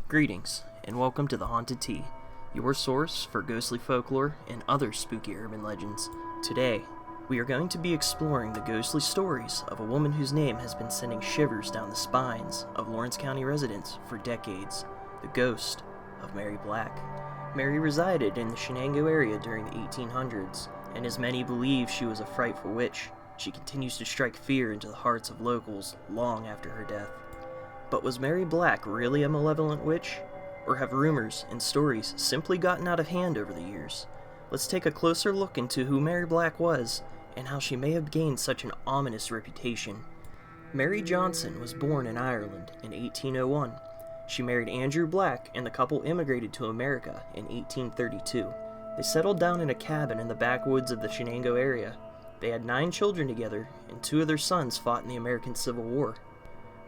Greetings, and welcome to The Haunted Tea, your source for ghostly folklore and other spooky urban legends. Today, we are going to be exploring the ghostly stories of a woman whose name has been sending shivers down the spines of Lawrence County residents for decades, the ghost of Mary Black. Mary resided in the Shenango area during the 1800s, and as many believe she was a frightful witch, she continues to strike fear into the hearts of locals long after her death. But was Mary Black really a malevolent witch? Or have rumors and stories simply gotten out of hand over the years? Let's take a closer look into who Mary Black was and how she may have gained such an ominous reputation. Mary Johnson was born in Ireland in 1801. She married Andrew Black, and the couple immigrated to America in 1832. They settled down in a cabin in the backwoods of the Shenango area. They had 9 children together, and 2 of their sons fought in the American Civil War.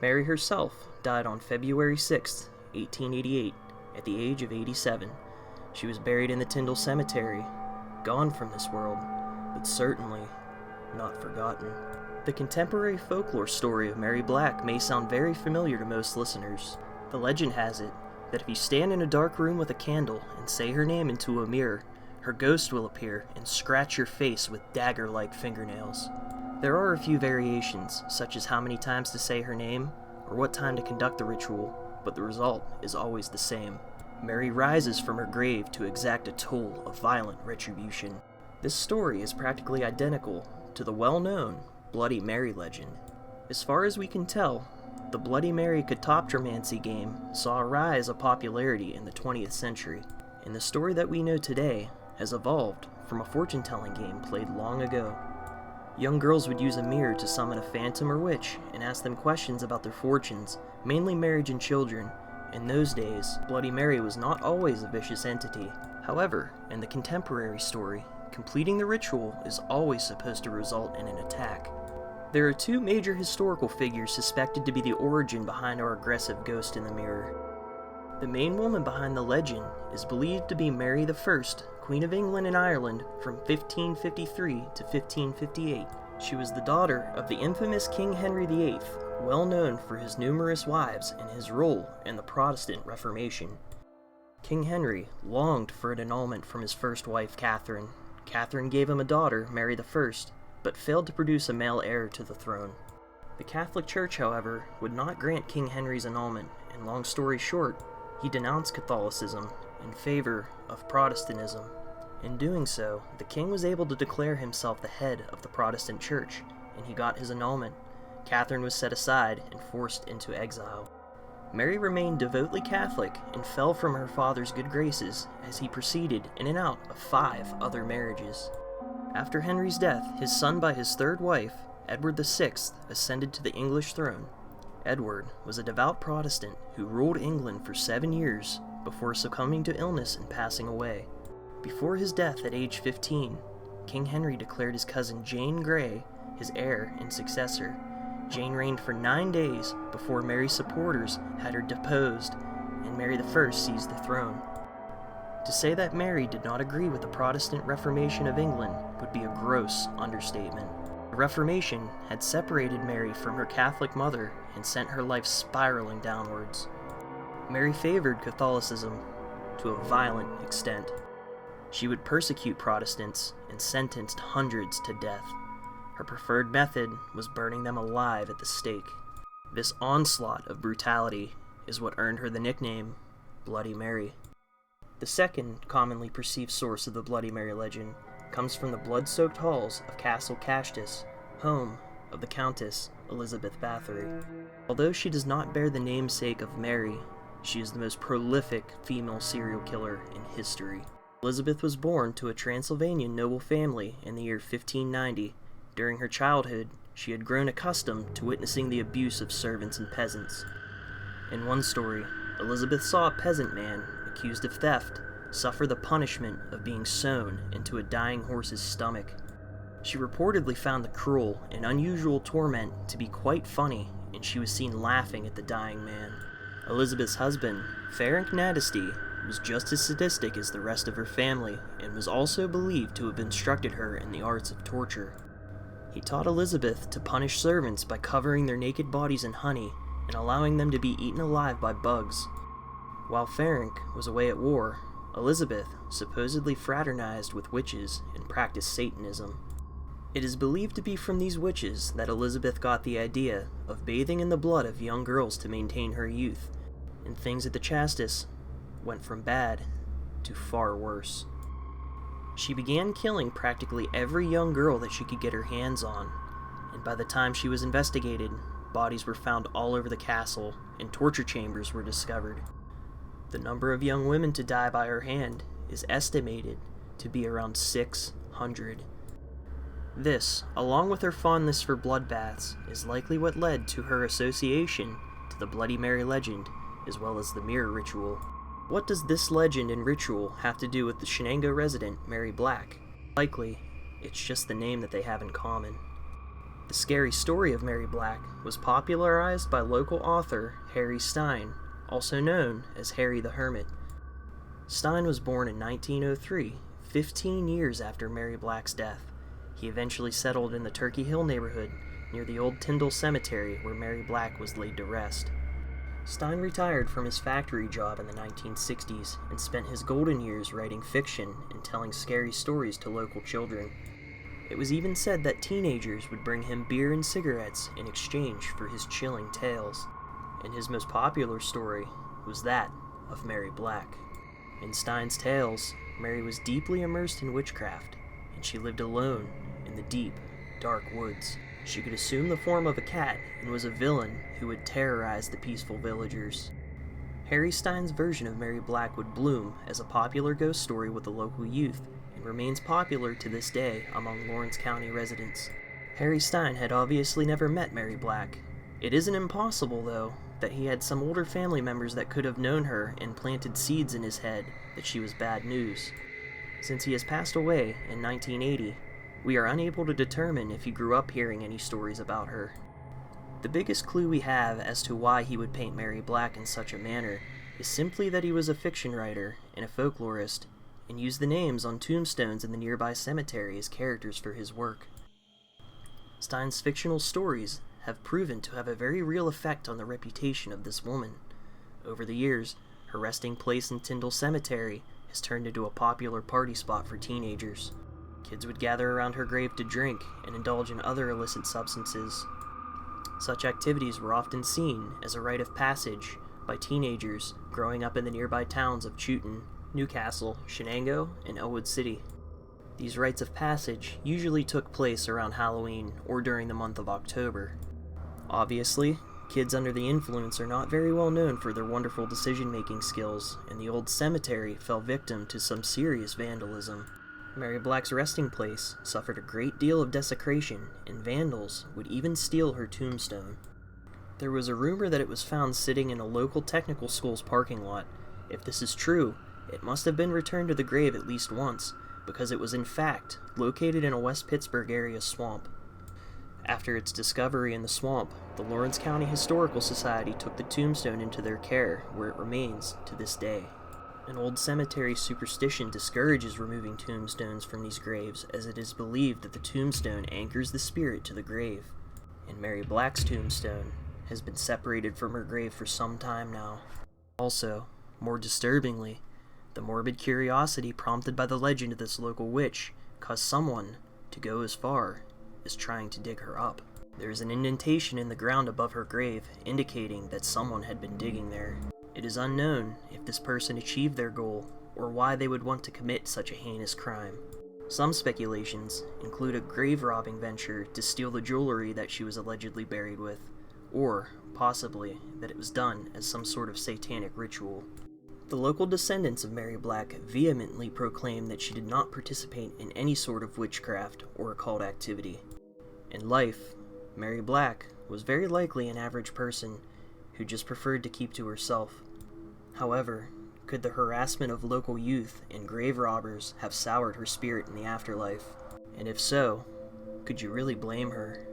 Mary herself died on February 6, 1888, at the age of 87. She was buried in the Tyndall Cemetery, gone from this world, but certainly not forgotten. The contemporary folklore story of Mary Black may sound very familiar to most listeners. The legend has it that if you stand in a dark room with a candle and say her name into a mirror, her ghost will appear and scratch your face with dagger-like fingernails. There are a few variations, such as how many times to say her name, or what time to conduct the ritual, but the result is always the same. Mary rises from her grave to exact a toll of violent retribution. This story is practically identical to the well-known Bloody Mary legend. As far as we can tell, the Bloody Mary catoptromancy game saw a rise of popularity in the 20th century, and the story that we know today has evolved from a fortune-telling game played long ago. Young girls would use a mirror to summon a phantom or witch and ask them questions about their fortunes, mainly marriage and children. In those days, Bloody Mary was not always a vicious entity. However, in the contemporary story, completing the ritual is always supposed to result in an attack. There are 2 major historical figures suspected to be the origin behind our aggressive ghost in the mirror. The main woman behind the legend is believed to be Mary I, Queen of England and Ireland from 1553 to 1558. She was the daughter of the infamous King Henry VIII, well known for his numerous wives and his role in the Protestant Reformation. King Henry longed for an annulment from his first wife, Catherine. Catherine gave him a daughter, Mary I, but failed to produce a male heir to the throne. The Catholic Church, however, would not grant King Henry's annulment, and long story short, he denounced Catholicism in favor of Protestantism. In doing so, the king was able to declare himself the head of the Protestant Church, and he got his annulment. Catherine was set aside and forced into exile. Mary remained devoutly Catholic and fell from her father's good graces as he proceeded in and out of 5 other marriages. After Henry's death, his son by his 3rd wife, Edward VI, ascended to the English throne. Edward was a devout Protestant who ruled England for 7 years before succumbing to illness and passing away. Before his death at age 15, King Henry declared his cousin Jane Grey his heir and successor. Jane reigned for 9 days before Mary's supporters had her deposed, and Mary I seized the throne. To say that Mary did not agree with the Protestant Reformation of England would be a gross understatement. The Reformation had separated Mary from her Catholic mother and sent her life spiraling downwards. Mary favored Catholicism to a violent extent. She would persecute Protestants and sentenced hundreds to death. Her preferred method was burning them alive at the stake. This onslaught of brutality is what earned her the nickname Bloody Mary. The second commonly perceived source of the Bloody Mary legend comes from the blood-soaked halls of Castle Cashtas, home of the Countess Elizabeth Bathory. Although she does not bear the namesake of Mary, she is the most prolific female serial killer in history. Elizabeth was born to a Transylvanian noble family in the year 1590. During her childhood, she had grown accustomed to witnessing the abuse of servants and peasants. In one story, Elizabeth saw a peasant man, accused of theft, suffer the punishment of being sewn into a dying horse's stomach. She reportedly found the cruel and unusual torment to be quite funny, and she was seen laughing at the dying man. Elizabeth's husband, Ferenc Nadesty, was just as sadistic as the rest of her family, and was also believed to have instructed her in the arts of torture. He taught Elizabeth to punish servants by covering their naked bodies in honey and allowing them to be eaten alive by bugs. While Ferenc was away at war, Elizabeth supposedly fraternized with witches and practiced Satanism. It is believed to be from these witches that Elizabeth got the idea of bathing in the blood of young girls to maintain her youth, and things at the Chastis went from bad to far worse. She began killing practically every young girl that she could get her hands on, and by the time she was investigated, bodies were found all over the castle, and torture chambers were discovered. The number of young women to die by her hand is estimated to be around 600. This, along with her fondness for bloodbaths, is likely what led to her association to the Bloody Mary legend, as well as the mirror ritual. What does this legend and ritual have to do with the Shenango resident, Mary Black? Likely, it's just the name that they have in common. The scary story of Mary Black was popularized by local author Harry Stein, also known as Harry the Hermit. Stein was born in 1903, 15 years after Mary Black's death. He eventually settled in the Turkey Hill neighborhood near the old Tyndall Cemetery where Mary Black was laid to rest. Stein retired from his factory job in the 1960s and spent his golden years writing fiction and telling scary stories to local children. It was even said that teenagers would bring him beer and cigarettes in exchange for his chilling tales, and his most popular story was that of Mary Black. In Stein's tales, Mary was deeply immersed in witchcraft, and she lived alone in the deep, dark woods. She could assume the form of a cat and was a villain who would terrorize the peaceful villagers. Harry Stein's version of Mary Black would bloom as a popular ghost story with the local youth and remains popular to this day among Lawrence County residents. Harry Stein had obviously never met Mary Black. It isn't impossible, though, that he had some older family members that could have known her and planted seeds in his head that she was bad news. Since he has passed away in 1980, we are unable to determine if he grew up hearing any stories about her. The biggest clue we have as to why he would paint Mary Black in such a manner is simply that he was a fiction writer and a folklorist, and used the names on tombstones in the nearby cemetery as characters for his work. Stein's fictional stories have proven to have a very real effect on the reputation of this woman. Over the years, her resting place in Tyndall Cemetery has turned into a popular party spot for teenagers. Kids would gather around her grave to drink and indulge in other illicit substances. Such activities were often seen as a rite of passage by teenagers growing up in the nearby towns of Chewton, Newcastle, Shenango, and Elwood City. These rites of passage usually took place around Halloween or during the month of October. Obviously, kids under the influence are not very well known for their wonderful decision-making skills, and the old cemetery fell victim to some serious vandalism. Mary Black's resting place suffered a great deal of desecration, and vandals would even steal her tombstone. There was a rumor that it was found sitting in a local technical school's parking lot. If this is true, it must have been returned to the grave at least once, because it was in fact located in a West Pittsburgh area swamp. After its discovery in the swamp, the Lawrence County Historical Society took the tombstone into their care, where it remains to this day. An old cemetery superstition discourages removing tombstones from these graves, as it is believed that the tombstone anchors the spirit to the grave. And Mary Black's tombstone has been separated from her grave for some time now. Also, more disturbingly, the morbid curiosity prompted by the legend of this local witch caused someone to go as far as trying to dig her up. There is an indentation in the ground above her grave, indicating that someone had been digging there. It is unknown if this person achieved their goal, or why they would want to commit such a heinous crime. Some speculations include a grave robbing venture to steal the jewelry that she was allegedly buried with, or possibly that it was done as some sort of satanic ritual. The local descendants of Mary Black vehemently proclaim that she did not participate in any sort of witchcraft or occult activity. In life, Mary Black was very likely an average person who just preferred to keep to herself. However, could the harassment of local youth and grave robbers have soured her spirit in the afterlife? And if so, could you really blame her?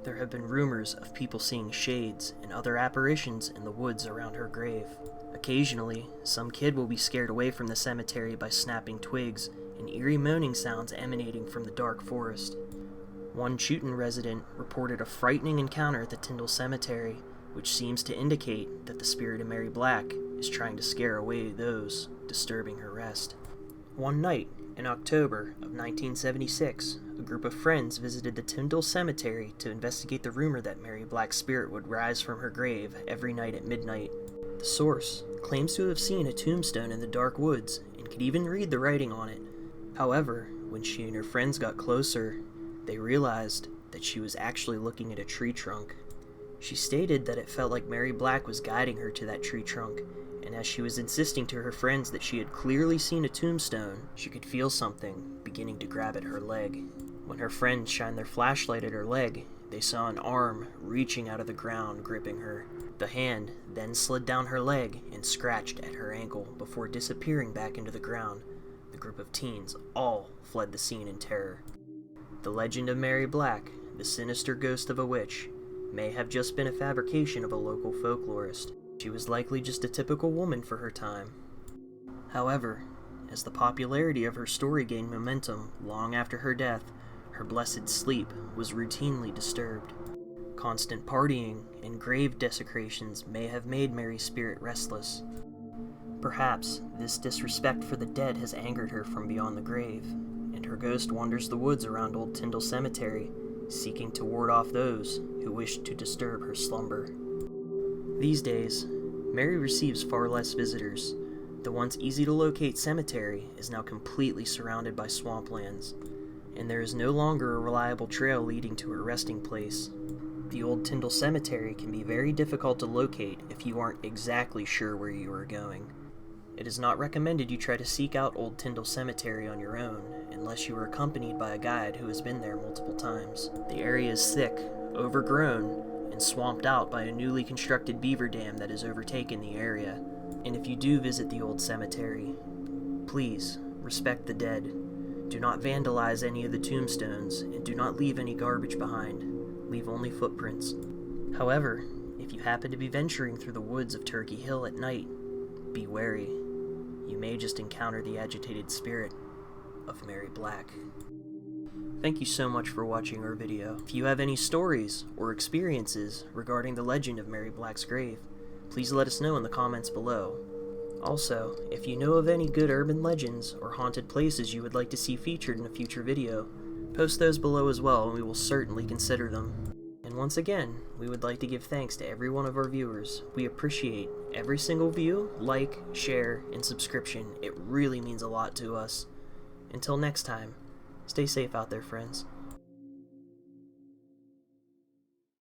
There have been rumors of people seeing shades and other apparitions in the woods around her grave. Occasionally, some kid will be scared away from the cemetery by snapping twigs and eerie moaning sounds emanating from the dark forest. One Chewton resident reported a frightening encounter at the Tyndall Cemetery, which seems to indicate that the spirit of Mary Black is trying to scare away those disturbing her rest. One night, in October of 1976, a group of friends visited the Tyndall Cemetery to investigate the rumor that Mary Black's spirit would rise from her grave every night at midnight. The source claims to have seen a tombstone in the dark woods and could even read the writing on it. However, when she and her friends got closer, they realized that she was actually looking at a tree trunk. She stated that it felt like Mary Black was guiding her to that tree trunk, and as she was insisting to her friends that she had clearly seen a tombstone, she could feel something beginning to grab at her leg. When her friends shined their flashlight at her leg, they saw an arm reaching out of the ground gripping her. The hand then slid down her leg and scratched at her ankle before disappearing back into the ground. The group of teens all fled the scene in terror. The legend of Mary Black, the sinister ghost of a witch, may have just been a fabrication of a local folklorist. She was likely just a typical woman for her time. However, as the popularity of her story gained momentum long after her death, her blessed sleep was routinely disturbed. Constant partying and grave desecrations may have made Mary's spirit restless. Perhaps this disrespect for the dead has angered her from beyond the grave, and her ghost wanders the woods around Old Tyndall Cemetery, seeking to ward off those who wish to disturb her slumber. These days, Mary receives far less visitors. The once easy-to-locate cemetery is now completely surrounded by swamplands, and there is no longer a reliable trail leading to her resting place. The Old Tyndall Cemetery can be very difficult to locate if you aren't exactly sure where you are going. It is not recommended you try to seek out Old Tyndall Cemetery on your own, unless you are accompanied by a guide who has been there multiple times. The area is thick, overgrown, and swamped out by a newly constructed beaver dam that has overtaken the area. And if you do visit the old cemetery, please respect the dead. Do not vandalize any of the tombstones, and do not leave any garbage behind. Leave only footprints. However, if you happen to be venturing through the woods of Turkey Hill at night, be wary. You may just encounter the agitated spirit of Mary Black. Thank you so much for watching our video. If you have any stories or experiences regarding the legend of Mary Black's grave, please let us know in the comments below. Also, if you know of any good urban legends or haunted places you would like to see featured in a future video, post those below as well and we will certainly consider them. And once again, we would like to give thanks to every one of our viewers. We appreciate every single view, like, share, and subscription. It really means a lot to us. Until next time, stay safe out there, friends.